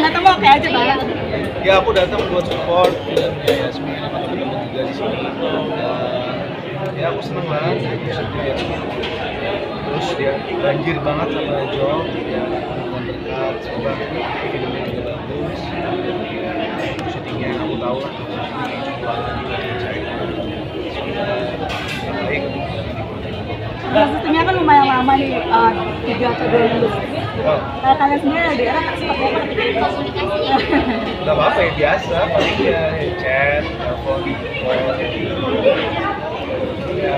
datang mau oke aja Bang. Ya aku datang buat support filmnya Yasmin sama teman-teman juga di sini. Ya aku seneng banget bisa lihat Yasmin. Terus dia banjir banget sama job, ya hubungan berkat, semoga filmnya juga bagus. Syutingnya aku tahu lah, syutingnya cukup lama juga di China. Semoga baik. Syutingnya kan lumayan lama nih, 3 atau 2 minggu. Oh, Kalian sendiri di era seperti apa? nggak apa-apa ya, biasa, paling ya chat, telepon, call, ya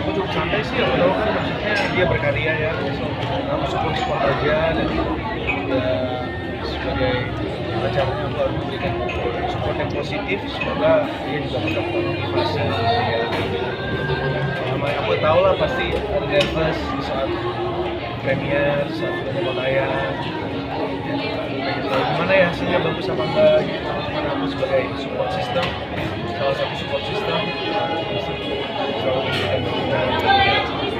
aku cukup santai sih, aku tahu kan maksudnya dia berkarya ya, so aku support aja dan ya sebagai pacarnya aku harus memberikan support yang positif, semoga dia juga tetap termotivasi ya. Namanya aku tahu lah pasti ada nervous di saat premier, saat udah mau tayang ya, gimana ya hasilnya bagus apa enggak gitu. Karena aku sebagai support system, salah satu support system selalu memberikan dukungan.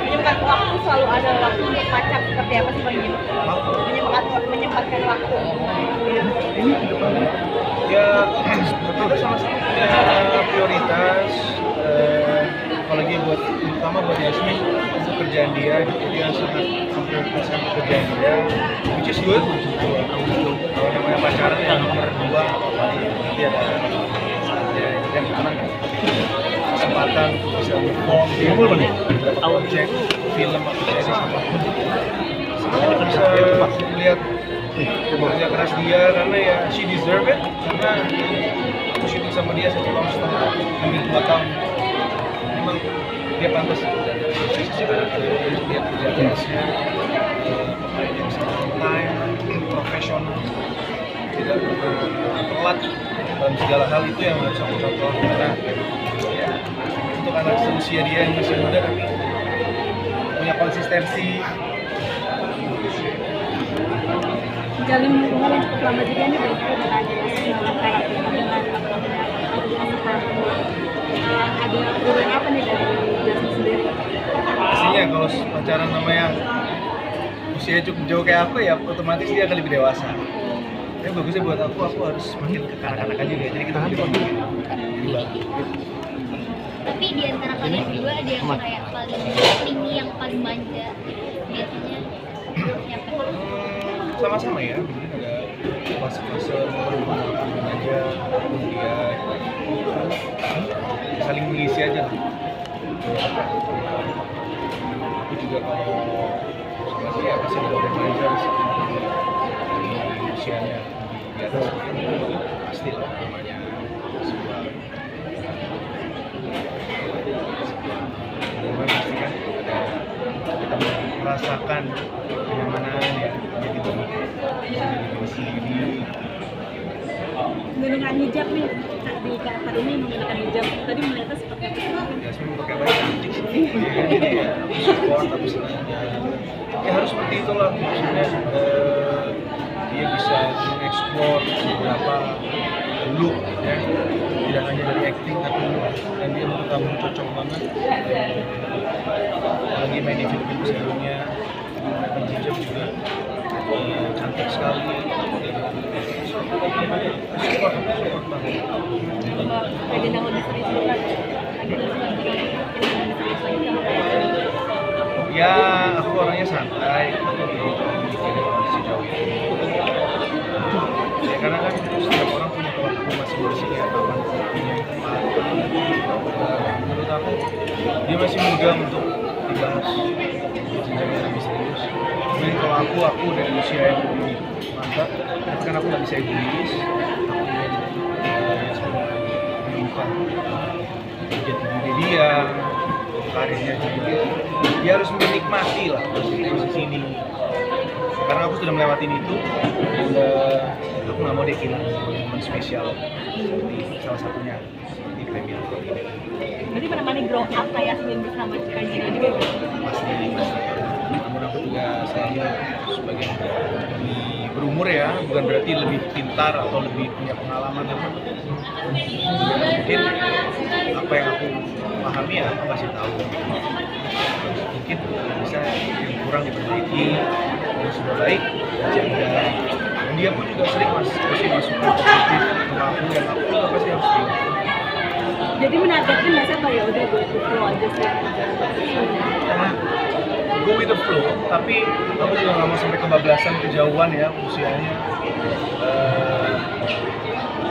Menyempatkan waktu selalu ada waktu untuk pacar seperti apa sih Bang Jim? Menyempatkan waktu. Ini ke depannya ya kita sama-sama punya prioritas, apalagi buat terutama buat Yasmin pekerjaan dia sangat memprioritaskan pekerjaan dia, which is good. Kalau namanya pacaran ya nomor 2 apa nanti ada saatnya ini kan karena kesempatan untuk bisa perform di project film atau series apapun. Semoga bisa melihat kerja keras dia karena ya she deserve it, karena aku syuting sama dia 1,5 tahun, hampir 2 tahun. Memang dia pantas dia kerja kerasnya, time, profesional, tidak telat dalam segala hal. Itu yang harus aku contoh karena ya, untuk anak seusia dia yang masih muda tapi punya konsistensi. Jalin hubungan yang cukup lama juga nih Bang dengan ada perubahan apa nih dari Yasmin sendiri? Pastinya kalau pacaran namanya usia cukup jauh kayak aku ya otomatis dia akan lebih dewasa. Ya bagusnya buat aku harus makin kekanak-kanakan juga, jadi kita lebih Tapi di antara kalian berdua ada yang kayak paling tinggi, yang paling manja biasanya siapa? Sama-sama ya, mungkin ada fase-fase berhubungan aja, dia saling mengisi aja lah. Aku juga kalau sama dia pasti ada beberapa manja di usianya di atas pasti lah namanya sebuah hubungan pasti kan ada kita merasakan kenyamanan ya, jadi diri sendiri. Menggunakan hijab nih di karakter ini menggunakan hijab tadi melihatnya seperti apa? Yasmin pakai baju cantik sih, jadi ya aku support, aku senang ya harus seperti itulah maksudnya. Dia bisa mengeksplor beberapa look ya, tidak hanya dari acting tapi look, dan dia menurut kamu cocok banget lagi main di film sebelumnya menggunakan hijab juga cantik sekali. Support banget. Ada yang lebih serius kan? Ya aku orangnya santai, sejauh itu ya karena kan setiap orang punya waktu masing-masing ya, kapan punya tempat. Menurut aku dia masih muda untuk dibahas jenjang yang lebih serius. Jadi kalau aku dari usia yang lebih mantap, tapi kan aku nggak bisa egois, aku ingin menemukan jati diri dia, karirnya juga. Dia harus menikmati lah di sini. Karena aku sudah melewati itu, dan aku nggak mau dia kehilangan momen spesial seperti salah satunya di premier kali ini. Berarti menemani grow up kayak Yasmin bisa majikan Gina juga ya? Pasti. Namun aku juga selalu sebagai lebih berumur ya, bukan berarti lebih pintar atau lebih punya pengalaman, namun mungkin apa yang aku pahami ya aku kasih tahu. Mungkin bisa yang kurang diperbaiki, yang sudah baik jaga. dia pun juga sering masih masukin positif ke aku yang aku juga pasti harus terima. Jadi menargetkan nggak sih ya udah go with the flow aja sih. Go with the flow, tapi aku juga nggak mau sampai kebablasan kejauhan ya usianya.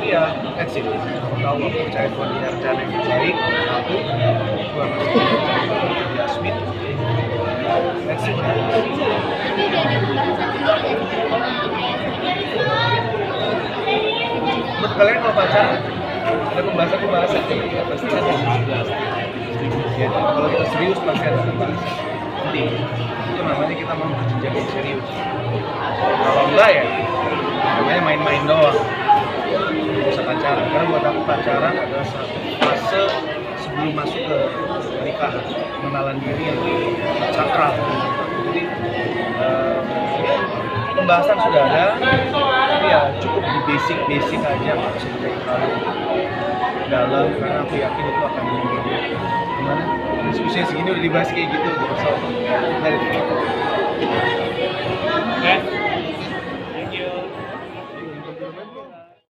Iya, that's it. Aku tahu, aku percaya Tuhan punya rencana yang baik. Aku akan di Yasmin. That's it. Tapi udah ada pembahasan sendiri kan sama kayak Menurut kalian kalau pacaran ada pembahasan ya pasti ada. Ya, kalau kita serius pasti ada pembahasan. Nanti itu namanya kita mau berjenjang yang serius. Kalau enggak ya namanya main-main doang. Nggak usah pacaran. Karena buat aku pacaran adalah satu fase sebelum masuk ke pernikahan, pengenalan diri yang sakral. Jadi ya, pembahasan sudah ada, tapi ya cukup di basic aja, nggak usah terlalu dalam, karena aku yakin itu akan gimana diskusinya segini udah dibahas kayak gitu, so dari